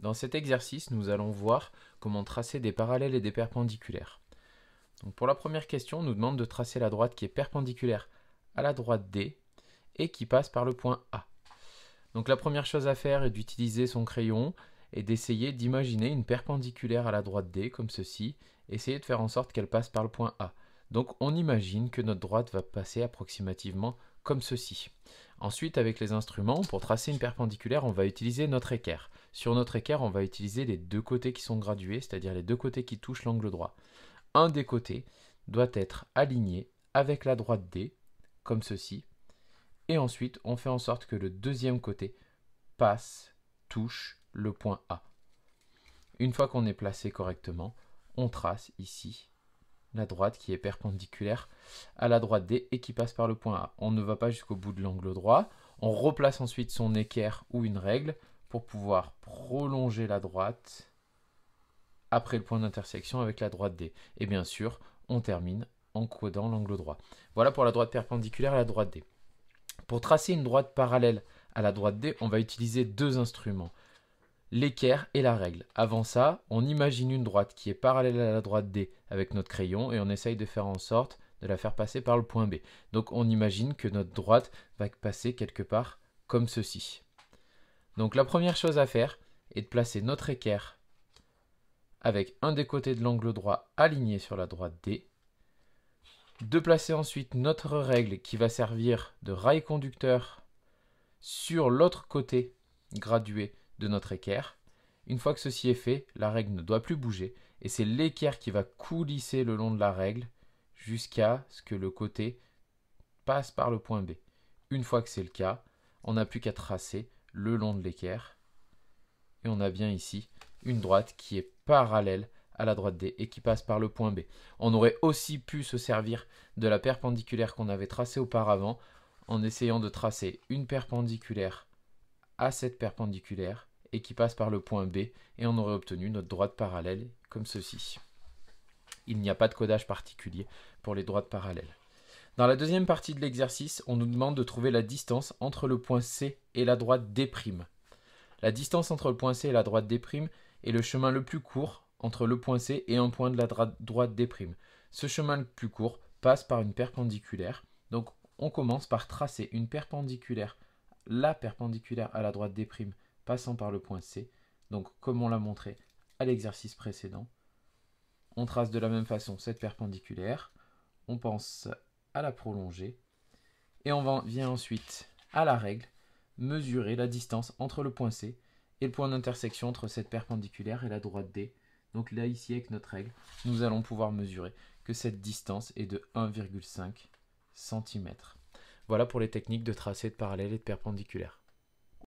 Dans cet exercice, nous allons voir comment tracer des parallèles et des perpendiculaires. Donc pour la première question, on nous demande de tracer la droite qui est perpendiculaire à la droite D et qui passe par le point A. Donc la première chose à faire est d'utiliser son crayon et d'essayer d'imaginer une perpendiculaire à la droite D comme ceci, essayer de faire en sorte qu'elle passe par le point A. Donc on imagine que notre droite va passer approximativement comme ceci. Ensuite, avec les instruments, pour tracer une perpendiculaire, on va utiliser notre équerre. Sur notre équerre, on va utiliser les deux côtés qui sont gradués, c'est-à-dire les deux côtés qui touchent l'angle droit. Un des côtés doit être aligné avec la droite D, comme ceci. Et ensuite, on fait en sorte que le deuxième côté touche le point A. Une fois qu'on est placé correctement, on trace ici la droite qui est perpendiculaire à la droite D et qui passe par le point A. On ne va pas jusqu'au bout de l'angle droit. On replace ensuite son équerre ou une règle pour pouvoir prolonger la droite après le point d'intersection avec la droite D. Et bien sûr, on termine en codant l'angle droit. Voilà pour la droite perpendiculaire à la droite D. Pour tracer une droite parallèle à la droite D, on va utiliser deux instruments, l'équerre et la règle. Avant ça, on imagine une droite qui est parallèle à la droite D avec notre crayon et on essaye de faire en sorte de la faire passer par le point B. Donc on imagine que notre droite va passer quelque part comme ceci. Donc la première chose à faire est de placer notre équerre avec un des côtés de l'angle droit aligné sur la droite D, de placer ensuite notre règle qui va servir de rail conducteur sur l'autre côté gradué de notre équerre. Une fois que ceci est fait, la règle ne doit plus bouger et c'est l'équerre qui va coulisser le long de la règle jusqu'à ce que le côté passe par le point B. Une fois que c'est le cas, on n'a plus qu'à tracer le long de l'équerre et on a bien ici une droite qui est parallèle à la droite D et qui passe par le point B. On aurait aussi pu se servir de la perpendiculaire qu'on avait tracée auparavant en essayant de tracer une perpendiculaire à cette perpendiculaire et qui passe par le point B et on aurait obtenu notre droite parallèle comme ceci. Il n'y a pas de codage particulier pour les droites parallèles. Dans la deuxième partie de l'exercice, on nous demande de trouver la distance entre le point C et la droite D'. La distance entre le point C et la droite D' est le chemin le plus court entre le point C et un point de la droite D'. Ce chemin le plus court passe par une perpendiculaire. Donc on commence par tracer une perpendiculaire, la perpendiculaire à la droite D' passant par le point C. Donc comme on l'a montré à l'exercice précédent, on trace de la même façon cette perpendiculaire, on pense à la prolonger et on vient ensuite à la règle mesurer la distance entre le point C et le point d'intersection entre cette perpendiculaire et la droite D. Donc là, ici, avec notre règle, nous allons pouvoir mesurer que cette distance est de 1,5 cm. Voilà pour les techniques de tracé de parallèle et de perpendiculaire.